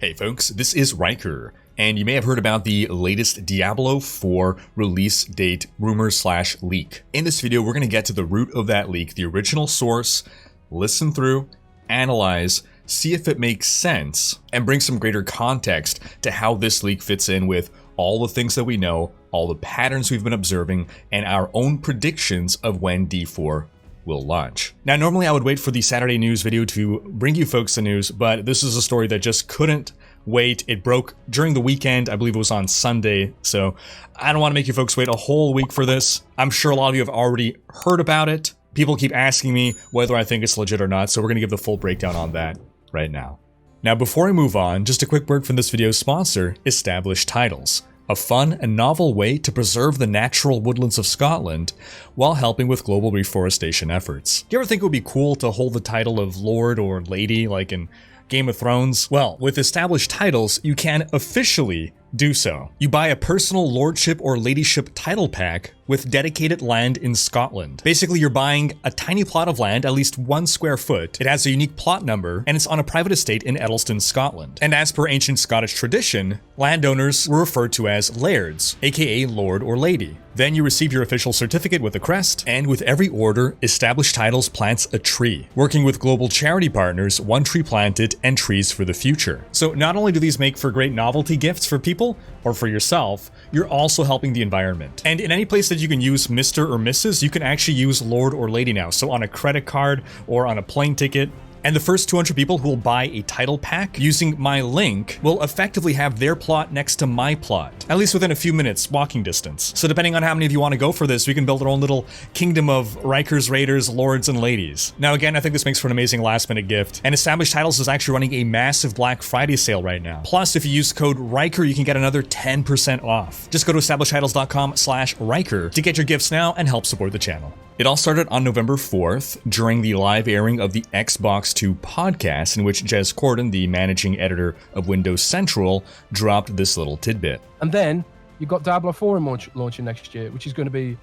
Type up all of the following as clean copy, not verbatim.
Hey folks, this is Rhykker, and you may have heard about the latest Diablo 4 release date rumor/leak. In this video, we're going to get to the root of that leak, the original source, listen through, analyze, see if it makes sense, and bring some greater context to how this leak fits in with all the things that we know, all the patterns we've been observing, and our own predictions of when D4 will launch. Now, normally I would wait for the Saturday news video to bring you folks the news, but this is a story that just couldn't wait. It broke during the weekend. I believe it was on Sunday, so I don't want to make you folks wait a whole week for this. I'm sure a lot of you have already heard about it. People keep asking me whether I think it's legit or not, so we're going to give the full breakdown on that right now. Now, before I move on, just a quick word from this video's sponsor, Established Titles. A fun and novel way to preserve the natural woodlands of Scotland while helping with global reforestation efforts. Do you ever think it would be cool to hold the title of Lord or Lady like in Game of Thrones? Well, with Established Titles, you can officially do so. You buy a personal lordship or ladyship title pack with dedicated land in Scotland. Basically, you're buying a tiny plot of land, at least 1 square foot. It has a unique plot number, and it's on a private estate in Edelston, Scotland. And as per ancient Scottish tradition, landowners were referred to as lairds, aka lord or lady. Then you receive your official certificate with a crest, and with every order, Established Titles plants a tree, working with global charity partners, 1 tree planted, and trees for the future. So not only do these make for great novelty gifts for people, or for yourself, you're also helping the environment. And in any place that you can use Mr. or Mrs., you can actually use Lord or Lady now. So on a credit card or on a plane ticket. And the first 200 people who will buy a title pack using my link will effectively have their plot next to my plot, at least within a few minutes walking distance. So depending on how many of you want to go for this, we can build our own little kingdom of Rikers, Raiders, Lords, and Ladies. Now again, I think this makes for an amazing last minute gift. And Established Titles is actually running a massive Black Friday sale right now. Plus, if you use code Rhykker, you can get another 10% off. Just go to establishedtitles.com/Rhykker to get your gifts now and help support the channel. It all started on November 4th during the live airing of the Xbox 2 podcast, in which Jez Corden, the managing editor of Windows Central, dropped this little tidbit. And then you've got Diablo 4 launching next year, which is going to be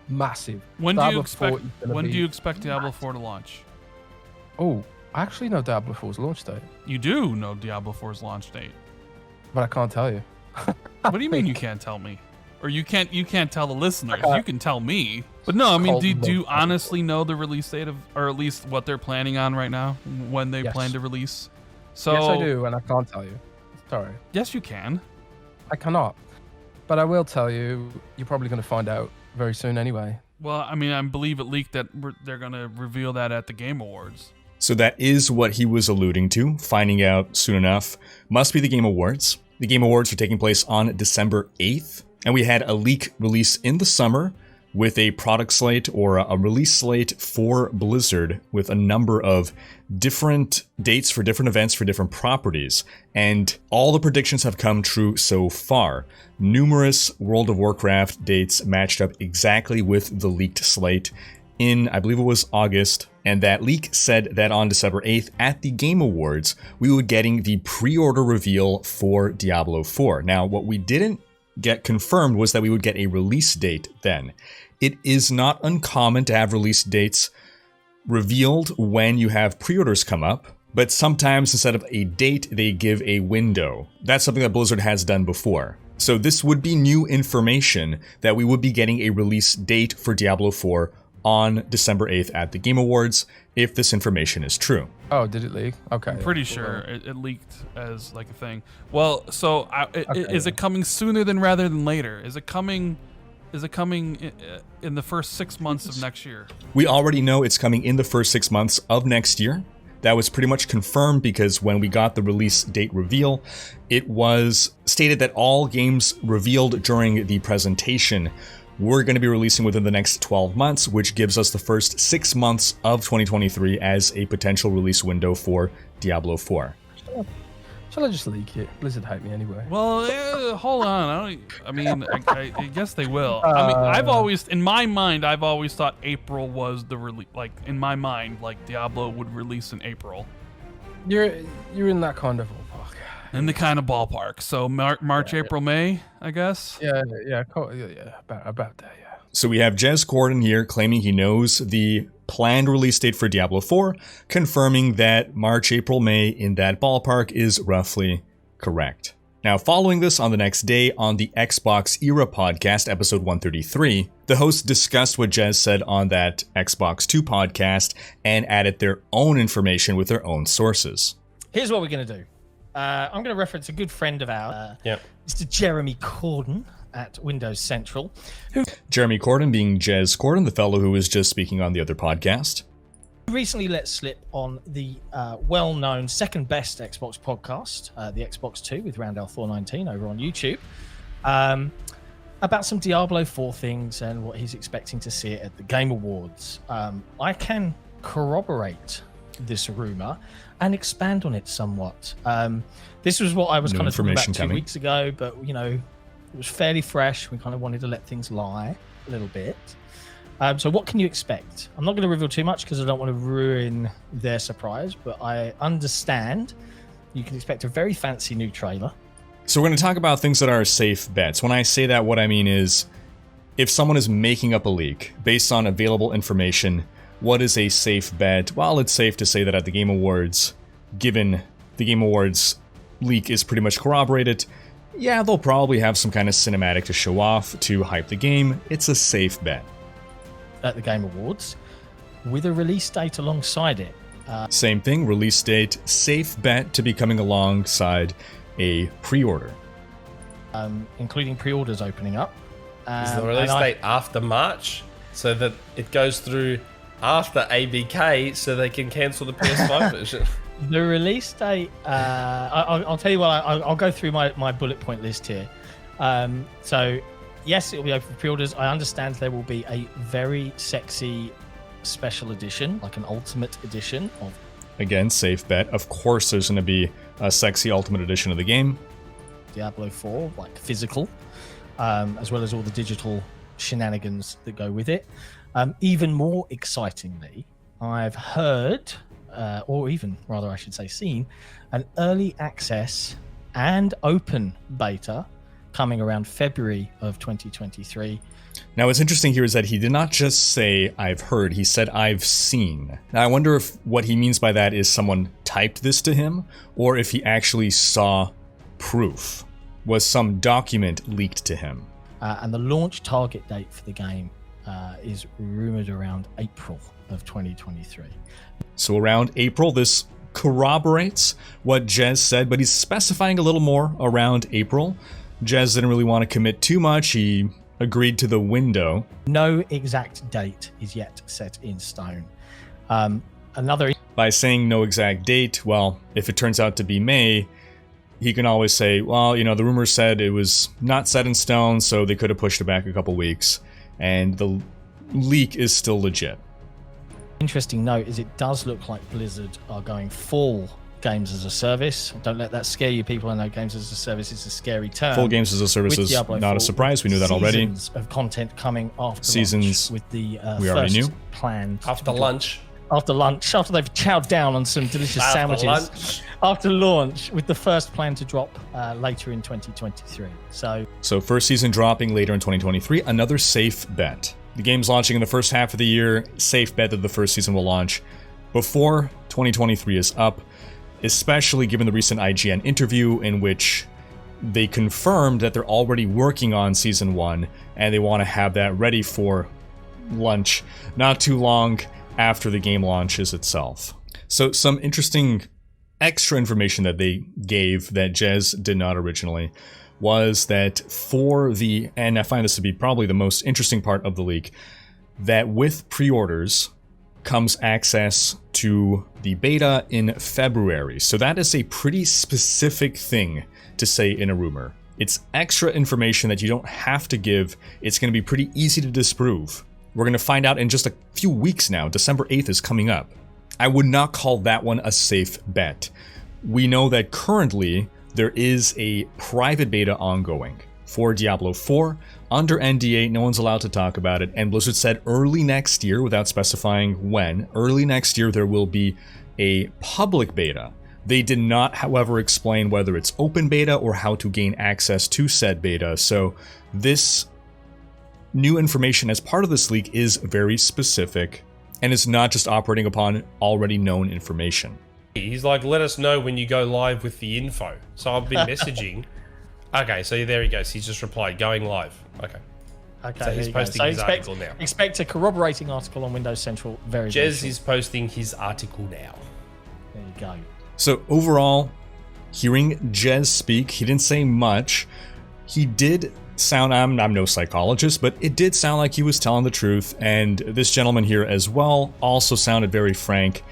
massive. When do you expect Diablo 4 to launch? Oh, I actually know Diablo 4's launch date. You do know Diablo 4's launch date, but I can't tell you. What do you mean you can't tell me? Or you can't tell the listeners. You can tell me. But no, I mean, do you honestly know the release date of, or at least what they're planning on right now, when they plan to release? So yes, I do, and I can't tell you. Sorry. Yes, you can. I cannot. But I will tell you, you're probably going to find out very soon anyway. Well, I mean, I believe it leaked that they're going to reveal that at the Game Awards. So that is what he was alluding to, finding out soon enough. Must be the Game Awards. The Game Awards are taking place on December 8th. And we had a leak release in the summer with a product slate or a release slate for Blizzard with a number of different dates for different events for different properties. And all the predictions have come true so far. Numerous World of Warcraft dates matched up exactly with the leaked slate in, I believe it was August. And that leak said that on December 8th at the Game Awards, we would be getting the pre-order reveal for Diablo 4. Now, what we didn't get confirmed was that we would get a release date then. It is not uncommon to have release dates revealed when you have pre-orders come up, but sometimes instead of a date, they give a window. That's something that Blizzard has done before. So this would be new information that we would be getting a release date for Diablo 4 on December 8th at the Game Awards, if this information is true. Oh, did it leak? Okay. I'm pretty sure it leaked as like a thing. Well, so is it coming sooner than rather than later? Is it coming in the first 6 months of next year? We already know it's coming in the first 6 months of next year. That was pretty much confirmed because when we got the release date reveal, it was stated that all games revealed during the presentation we're going to be releasing within the next 12 months, which gives us the first 6 months of 2023 as a potential release window for Diablo 4. Shall I just leak it? Blizzard hate me anyway. Well, hold on. I guess they will. I mean, I've always thought April was the release. Like in my mind, like Diablo would release in April. You're in that kind of ballpark. In the kind of ballpark. So March, April, May, I guess. Yeah, about that. Yeah. So we have Jez Corden here claiming he knows the planned release date for Diablo 4, confirming that March, April, May in that ballpark is roughly correct. Now, following this on the next day on the Xbox Era podcast, episode 133, the hosts discussed what Jez said on that Xbox 2 podcast and added their own information with their own sources. Here's what we're going to do. I'm going to reference a good friend of ours, Mr. Jeremy Corden at Windows Central. Jeremy Corden being Jez Corden, the fellow who was just speaking on the other podcast. Recently let slip on the well-known second best Xbox podcast, the Xbox 2 with Randall 419 over on YouTube, about some Diablo 4 things and what he's expecting to see at the Game Awards. I can corroborate this rumor and expand on it somewhat. This was what I was kind of talking about 2 weeks ago, but you know, it was fairly fresh. We kind of wanted to let things lie a little bit. So what can you expect? I'm not going to reveal too much because I don't want to ruin their surprise, but I understand you can expect a very fancy new trailer. So we're going to talk about things that are safe bets. When I say that, what I mean is if someone is making up a leak based on available information, what is a safe bet? Well, it's safe to say that at the Game Awards, given the Game Awards leak is pretty much corroborated, yeah, they'll probably have some kind of cinematic to show off to hype the game. It's a safe bet. At the Game Awards, with a release date alongside it. Same thing, release date, safe bet to be coming alongside a pre-order. Including pre-orders opening up. Is the release date after March, so that it goes through after ABK, so they can cancel the PS5 version? The release date, I'll tell you what, I'll go through my bullet point list here. So, yes, it'll be open for pre-orders. I understand there will be a very sexy special edition, like an ultimate edition of... Again, safe bet. Of course there's going to be a sexy ultimate edition of the game. Diablo 4, like physical, as well as all the digital shenanigans that go with it. Even more excitingly, I've heard, or even rather I should say seen, an early access and open beta coming around February of 2023. Now, what's interesting here is that he did not just say, I've heard, he said, I've seen. Now, I wonder if what he means by that is someone typed this to him, or if he actually saw proof. Was some document leaked to him? And the launch target date for the game is rumored around April of 2023. So around April, this corroborates what Jez said, but he's specifying a little more around April. Jez didn't really want to commit too much. He agreed to the window. No exact date is yet set in stone. By saying no exact date, well, if it turns out to be May, he can always say, well, you know, the rumors said it was not set in stone, so they could have pushed it back a couple weeks, and the leak is still legit. Interesting note is it does look like Blizzard are going full games as a service. Don't let that scare you, people. I know games as a service is a scary term. Full games as a service is not a surprise. We knew that already. Seasons of content coming after seasons launch with the we already knew. Planned after lunch. After lunch, after they've chowed down on some delicious sandwiches. After launch, with the first plan to drop later in 2023. So first season dropping later in 2023. Another safe bet. The game's launching in the first half of the year. Safe bet that the first season will launch before 2023 is up, especially given the recent IGN interview in which they confirmed that they're already working on Season 1 and they want to have that ready for launch not too long after the game launches itself. So some interesting extra information that they gave that Jez did not originally was that for the, and I find this to be probably the most interesting part of the leak, that with pre-orders comes access to the beta in February. So that is a pretty specific thing to say in a rumor. It's extra information that you don't have to give. It's going to be pretty easy to disprove. We're going to find out in just a few weeks now. December 8th is coming up. I would not call that one a safe bet. We know that currently there is a private beta ongoing for Diablo 4. Under NDA, no one's allowed to talk about it, and Blizzard said early next year, without specifying when, early next year there will be a public beta. They did not, however, explain whether it's open beta or how to gain access to said beta, so this new information as part of this leak is very specific and is not just operating upon already known information. He's like, let us know when you go live with the info. So I've been messaging. Okay, so there he goes. He's just replied, going live. Okay. Okay, So he's posting his article now. Expect a corroborating article on Windows Central very soon. Jez is posting his article now. There you go. So overall, hearing Jez speak, he didn't say much. He did sound, I'm no psychologist, but it did sound like he was telling the truth. And this gentleman here as well also sounded very frank.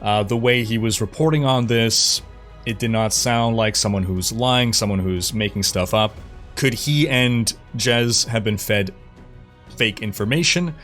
The way he was reporting on this, it did not sound like someone who's lying, someone who's making stuff up. Could he and Jez have been fed fake information?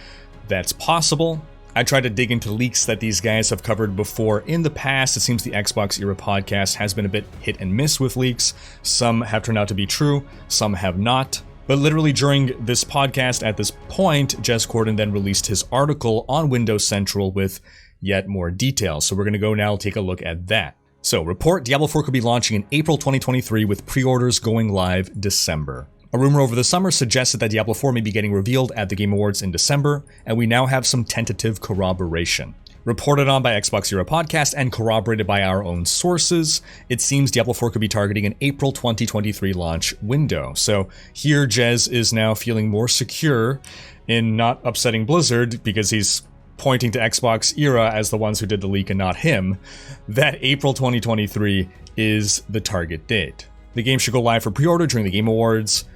That's possible. I tried to dig into leaks that these guys have covered before in the past. It seems the Xbox Era podcast has been a bit hit and miss with leaks. Some have turned out to be true, some have not. But literally during this podcast at this point, Jez Corden then released his article on Windows Central with yet more details. So we're going to go now take a look at that. So, report Diablo 4 could be launching in April 2023 with pre-orders going live December. A rumor over the summer suggested that Diablo 4 may be getting revealed at the Game Awards in December, and we now have some tentative corroboration. Reported on by Xbox Era Podcast and corroborated by our own sources, it seems Diablo 4 could be targeting an April 2023 launch window. So here Jez is now feeling more secure in not upsetting Blizzard because he's pointing to Xbox Era as the ones who did the leak and not him, that April 2023 is the target date. The game should go live for pre-order during the Game Awards,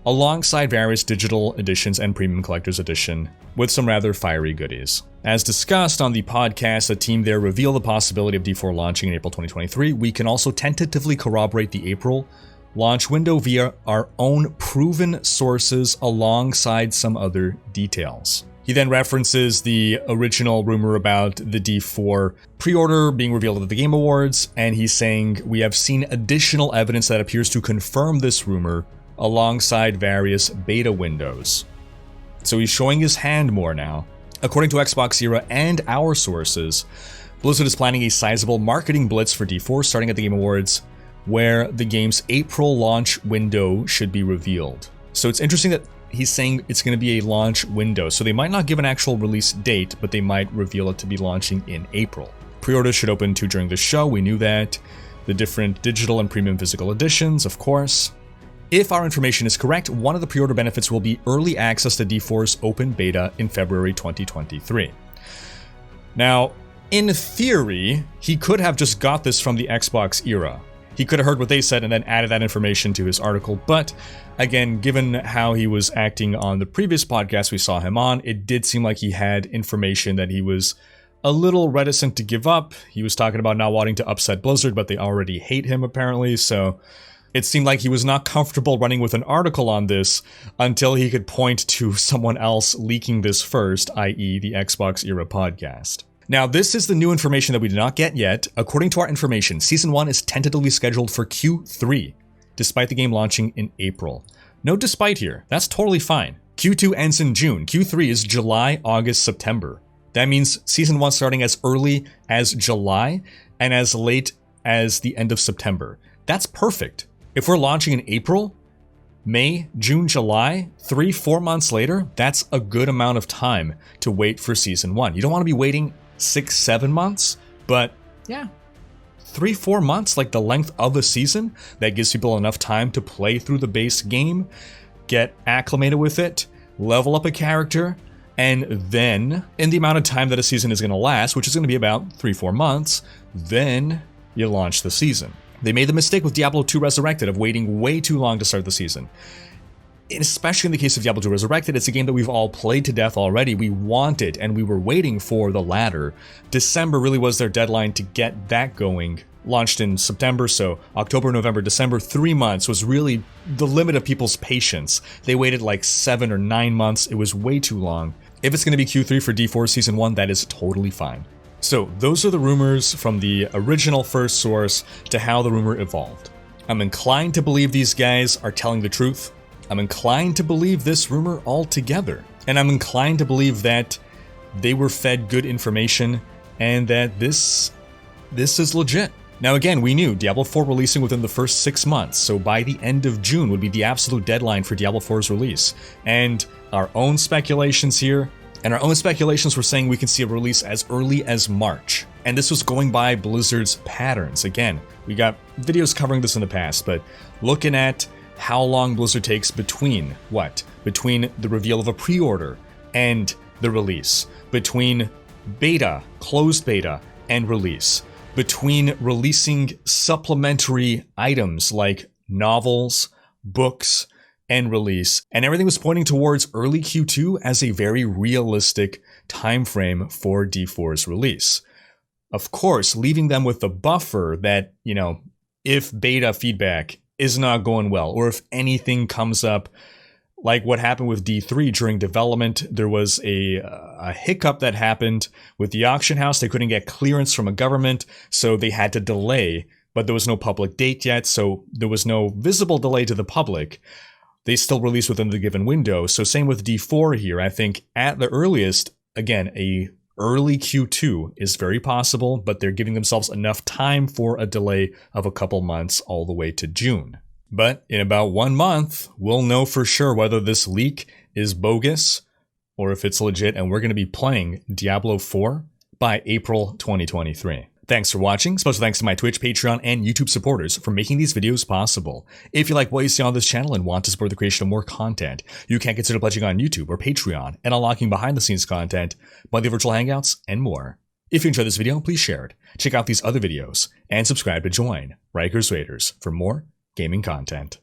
alongside various digital editions and premium collector's edition, with some rather fiery goodies. As discussed on the podcast, the team there revealed the possibility of D4 launching in April 2023. We can also tentatively corroborate the April launch window via our own proven sources alongside some other details. He then references the original rumor about the D4 pre-order being revealed at the Game Awards, and he's saying we have seen additional evidence that appears to confirm this rumor alongside various beta windows. So he's showing his hand more now. According to Xbox Era and our sources, Blizzard is planning a sizable marketing blitz for D4 starting at the Game Awards, where the game's April launch window should be revealed. So it's interesting that he's saying it's going to be a launch window, so they might not give an actual release date, but they might reveal it to be launching in April. Pre-orders should open too during the show, we knew that. The different digital and premium physical editions, of course. If our information is correct, one of the pre-order benefits will be early access to D4's open beta in February 2023. Now, in theory, he could have just got this from the Xbox Era. He could have heard what they said and then added that information to his article, but again, given how he was acting on the previous podcast we saw him on, it did seem like he had information that he was a little reticent to give up. He was talking about not wanting to upset Blizzard, but they already hate him apparently, so it seemed like he was not comfortable running with an article on this until he could point to someone else leaking this first, i.e. the Xbox Era podcast. Now, this is the new information that we did not get yet. According to our information, Season 1 is tentatively scheduled for Q3, despite the game launching in April. No despite here. That's totally fine. Q2 ends in June. Q3 is July, August, September. That means Season 1 starting as early as July and as late as the end of September. That's perfect. If we're launching in April, May, June, July, 3-4 months later, that's a good amount of time to wait for Season 1. You don't want to be waiting 6-7 months, but yeah, 3-4 months, like the length of a season, that gives people enough time to play through the base game, get acclimated with it, level up a character, and then in the amount of time that a season is going to last, which is going to be about 3-4 months, then you launch the season. They made the mistake with Diablo 2 Resurrected of waiting way too long to start the season. Especially in the case of Diablo 2 Resurrected, it's a game that we've all played to death already. We want it, and we were waiting for the latter. December really was their deadline to get that going. Launched in September, so October, November, December, 3 months was really the limit of people's patience. They waited like 7 or 9 months. It was way too long. If it's going to be Q3 for D4 Season 1, that is totally fine. So those are the rumors from the original first source to how the rumor evolved. I'm inclined to believe these guys are telling the truth. I'm inclined to believe this rumor altogether. And I'm inclined to believe that they were fed good information and that this is legit. Now again, we knew Diablo 4 releasing within the first 6 months, so by the end of June would be the absolute deadline for Diablo 4's release. And our own speculations here, were saying we can see a release as early as March. And this was going by Blizzard's patterns. Again, we got videos covering this in the past, but looking at how long Blizzard takes between the reveal of a pre-order and the release, between beta, closed beta, and release, between releasing supplementary items like novels, books, and release, and everything was pointing towards early Q2 as a very realistic time frame for D4's release. Of course, leaving them with the buffer that, if beta feedback is not going well, or if anything comes up, like what happened with D3 during development, there was a hiccup that happened with the auction house. They couldn't get clearance from a government, so they had to delay, but there was no public date yet, so there was no visible delay to the public. They still released within the given window. So same with D4 here. I think at the earliest, again, a early Q2 is very possible, but they're giving themselves enough time for a delay of a couple months all the way to June. But in about 1 month, we'll know for sure whether this leak is bogus or if it's legit, and we're going to be playing Diablo 4 by April 2023. Thanks for watching. Special thanks to my Twitch, Patreon, and YouTube supporters for making these videos possible. If you like what you see on this channel and want to support the creation of more content, you can consider pledging on YouTube or Patreon and unlocking behind-the-scenes content, monthly virtual hangouts, and more. If you enjoyed this video, please share it, check out these other videos, and subscribe to join Rhykker's Raiders for more gaming content.